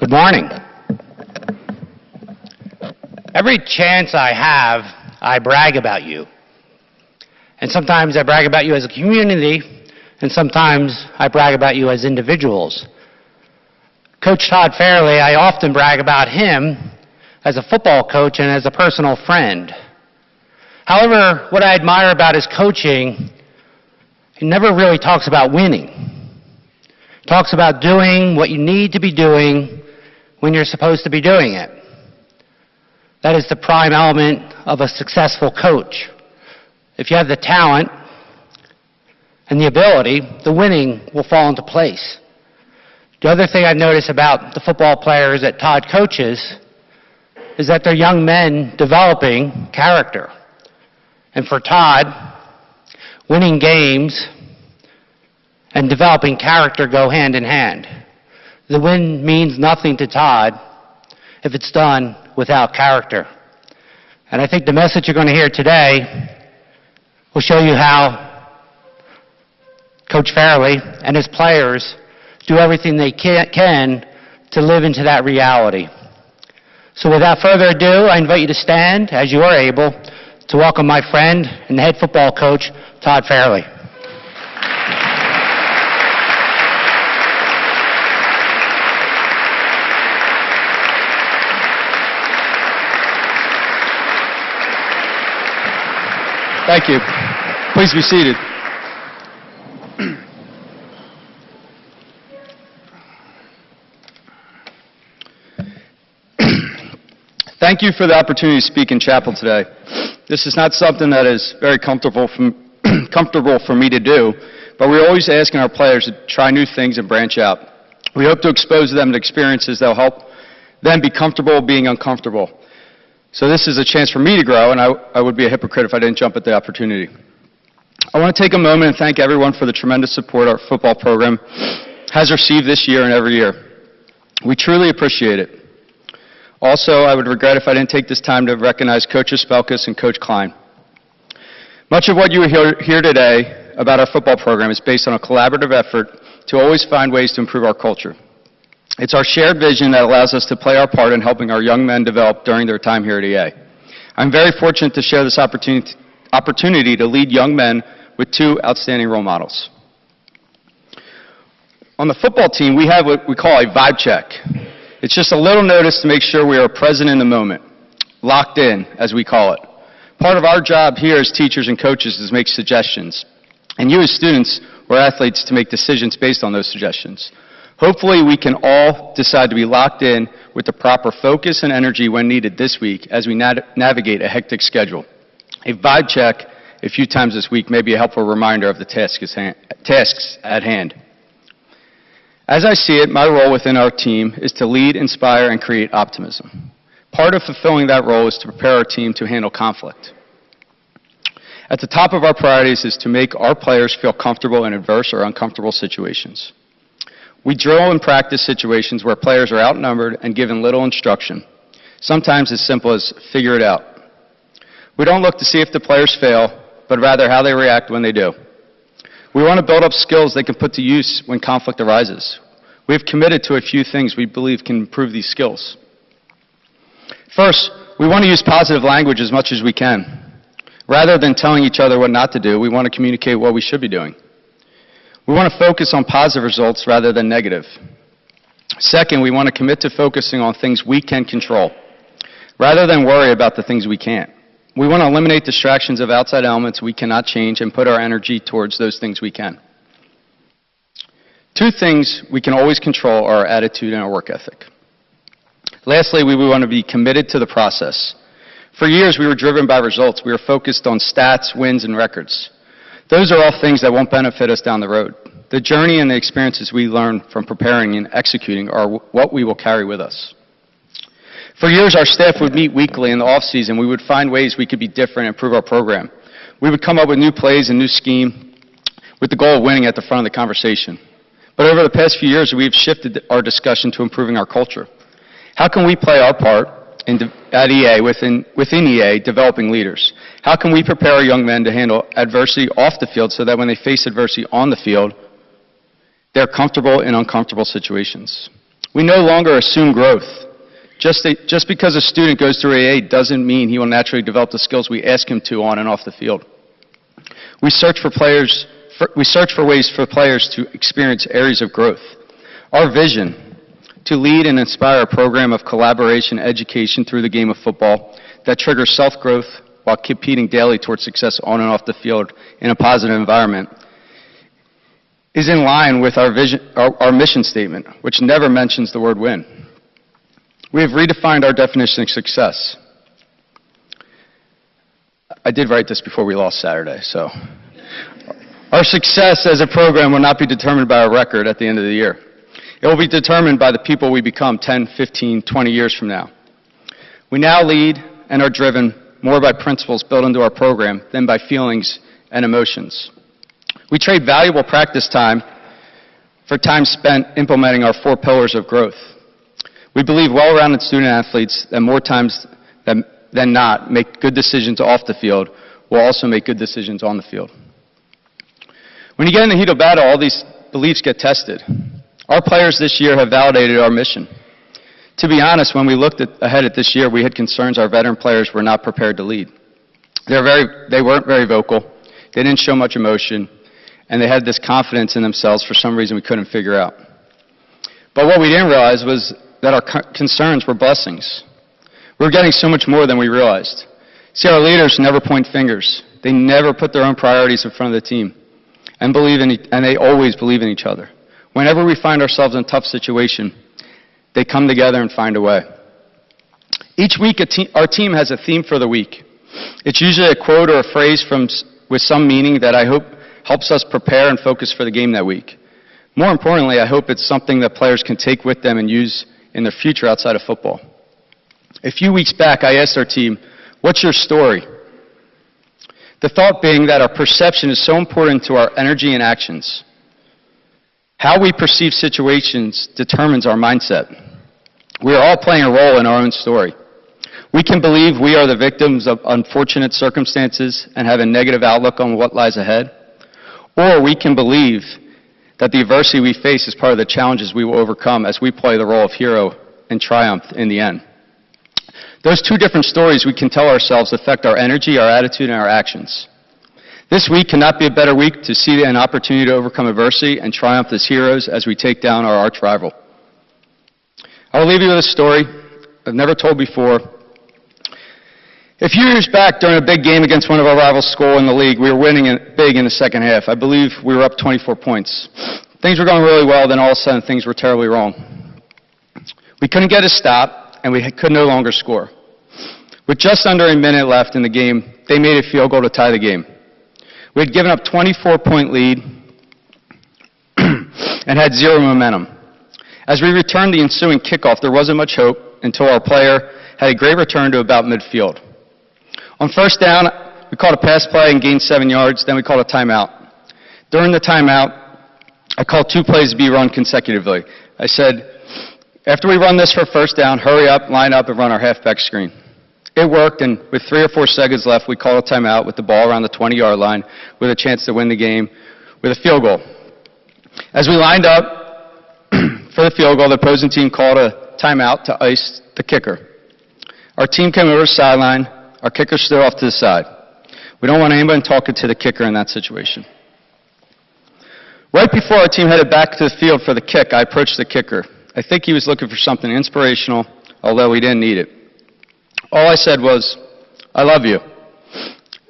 Good morning. Every chance I have, I brag about you. And sometimes I brag about you as a community, and sometimes I brag about you as individuals. Coach Todd Fairlie, I often brag about him as a football coach and as a personal friend. However, what I admire about his coaching, he never really talks about winning. He talks about doing what you need to be doing when you're supposed to be doing it. That is the prime element of a successful coach. If you have the talent and the ability, the winning will fall into place. The other thing I've noticed about the football players that Todd coaches is that they're young men developing character. And for Todd, winning games and developing character go hand in hand. The win means nothing to Todd if it's done without character. And I think the message you're going to hear today will show you how Coach Fairlie and his players do everything they can to live into that reality. So without further ado, I invite you to stand, as you are able, to welcome my friend and head football coach, Todd Fairlie. Thank you. Please be seated. Thank you for the opportunity to speak in chapel today. This is not something that is very comfortable for me to do, but we're always asking our players to try new things and branch out. We hope to expose them to experiences that will help them be comfortable being uncomfortable. So this is a chance for me to grow, and I would be a hypocrite if I didn't jump at the opportunity. I want to take a moment and thank everyone for the tremendous support our football program has received this year and every year. We truly appreciate it. Also, I would regret if I didn't take this time to recognize Coaches Spelkus and Coach Klein. Much of what you will hear today about our football program is based on a collaborative effort to always find ways to improve our culture. It's our shared vision that allows us to play our part in helping our young men develop during their time here at EA. I'm very fortunate to share this opportunity to lead young men with two outstanding role models. On the football team, we have what we call a vibe check. It's just a little notice to make sure we are present in the moment, locked in, as we call it. Part of our job here as teachers and coaches is to make suggestions, and you as students or athletes to make decisions based on those suggestions. Hopefully we can all decide to be locked in with the proper focus and energy when needed this week as we navigate a hectic schedule. A vibe check a few times this week may be a helpful reminder of the tasks at hand. As I see it, my role within our team is to lead, inspire, and create optimism. Part of fulfilling that role is to prepare our team to handle conflict. At the top of our priorities is to make our players feel comfortable in adverse or uncomfortable situations. We drill and practice situations where players are outnumbered and given little instruction, sometimes as simple as figure it out. We don't look to see if the players fail, but rather how they react when they do. We want to build up skills they can put to use when conflict arises. We have committed to a few things we believe can improve these skills. First, we want to use positive language as much as we can. Rather than telling each other what not to do, we want to communicate what we should be doing. We want to focus on positive results rather than negative. Second, we want to commit to focusing on things we can control, rather than worry about the things we can't. We want to eliminate distractions of outside elements we cannot change and put our energy towards those things we can. Two things we can always control are our attitude and our work ethic. Lastly, we want to be committed to the process. For years, we were driven by results. We were focused on stats, wins, and records. Those are all things that won't benefit us down the road. The journey and the experiences we learn from preparing and executing are what we will carry with us. For years, our staff would meet weekly in the off-season. We would find ways we could be different and improve our program. We would come up with new plays and new scheme with the goal of winning at the front of the conversation. But over the past few years, we've shifted our discussion to improving our culture. How can we play our part at EA, within EA, developing leaders? How can we prepare our young men to handle adversity off the field so that when they face adversity on the field, they're comfortable in uncomfortable situations? We no longer assume growth. Just because a student goes through AA doesn't mean he will naturally develop the skills we ask him to on and off the field. We search for ways for players to experience areas of growth. Our vision, to lead and inspire a program of collaboration and education through the game of football that triggers self-growth while competing daily towards success on and off the field in a positive environment, is in line with our vision, our mission statement, which never mentions the word win. We have redefined our definition of success. I did write this before we lost Saturday, so. Our success as a program will not be determined by our record at the end of the year. It will be determined by the people we become 10, 15, 20 years from now. We now lead and are driven more by principles built into our program than by feelings and emotions. We trade valuable practice time for time spent implementing our 4 pillars of growth. We believe well-rounded student athletes that more times than not make good decisions off the field will also make good decisions on the field. When you get in the heat of battle, all these beliefs get tested. Our players this year have validated our mission. To be honest, when we looked ahead at this year, we had concerns our veteran players were not prepared to lead. They weren't very vocal, they didn't show much emotion, and they had this confidence in themselves for some reason we couldn't figure out. But what we didn't realize was that our concerns were blessings. We were getting so much more than we realized. See, our leaders never point fingers. They never put their own priorities in front of the team, and they always believe in each other. Whenever we find ourselves in a tough situation, they come together and find a way. Each week, our team has a theme for the week. It's usually a quote or a phrase with some meaning that I hope helps us prepare and focus for the game that week. More importantly, I hope it's something that players can take with them and use in their future outside of football. A few weeks back, I asked our team, "What's your story?" The thought being that our perception is so important to our energy and actions. How we perceive situations determines our mindset. We are all playing a role in our own story. We can believe we are the victims of unfortunate circumstances and have a negative outlook on what lies ahead, or we can believe that the adversity we face is part of the challenges we will overcome as we play the role of hero and triumph in the end. Those 2 different stories we can tell ourselves affect our energy, our attitude, and our actions. This week cannot be a better week to see an opportunity to overcome adversity and triumph as heroes as we take down our arch rival. I will leave you with a story I've never told before. A few years back, during a big game against one of our rival schools in the league, we were winning big in the second half. I believe we were up 24 points. Things were going really well, then all of a sudden things were terribly wrong. We couldn't get a stop, and we could no longer score. With just under a minute left in the game, they made a field goal to tie the game. We had given up a 24-point lead and had 0 momentum. As we returned the ensuing kickoff, there wasn't much hope until our player had a great return to about midfield. On first down, we called a pass play and gained 7 yards, then we called a timeout. During the timeout, I called 2 plays to be run consecutively. I said, after we run this for first down, hurry up, line up, and run our halfback screen. It worked, and with 3 or 4 seconds left, we called a timeout with the ball around the 20-yard line with a chance to win the game with a field goal. As we lined up for the field goal, the opposing team called a timeout to ice the kicker. Our team came over the sideline. Our kicker stood off to the side. We don't want anyone talking to the kicker in that situation. Right before our team headed back to the field for the kick, I approached the kicker. I think he was looking for something inspirational, although he didn't need it. All I said was, "I love you."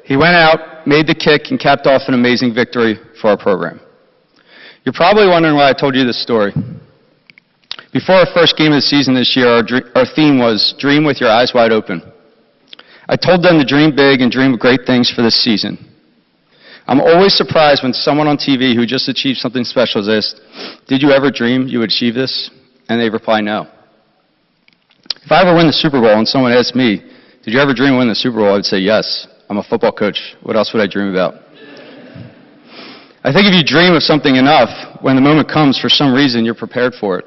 He went out, made the kick, and capped off an amazing victory for our program. You're probably wondering why I told you this story. Before our first game of the season this year, our theme was dream with your eyes wide open. I told them to dream big and dream of great things for this season. I'm always surprised when someone on TV who just achieved something special says, "Did you ever dream you would achieve this?" And they reply, "No." If I ever win the Super Bowl and someone asks me, "Did you ever dream of winning the Super Bowl?" I would say, "Yes. I'm a football coach. What else would I dream about?" I think if you dream of something enough, when the moment comes, for some reason, you're prepared for it.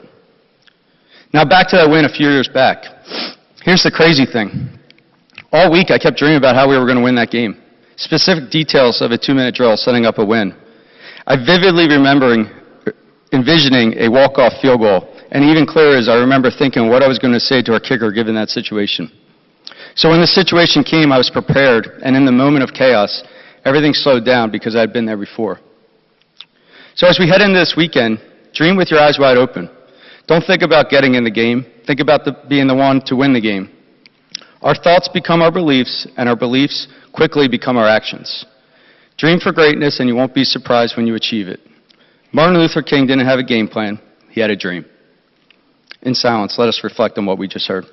Now back to that win a few years back. Here's the crazy thing. All week I kept dreaming about how we were going to win that game. Specific details of a 2-minute drill setting up a win. I vividly remembering envisioning a walk-off field goal And even clearer is I remember thinking what I was going to say to our kicker given that situation. So when the situation came, I was prepared, and in the moment of chaos, everything slowed down because I'd been there before. So as we head into this weekend, dream with your eyes wide open. Don't think about getting in the game. Think about being the one to win the game. Our thoughts become our beliefs, and our beliefs quickly become our actions. Dream for greatness, and you won't be surprised when you achieve it. Martin Luther King didn't have a game plan. He had a dream. In silence, let us reflect on what we just heard.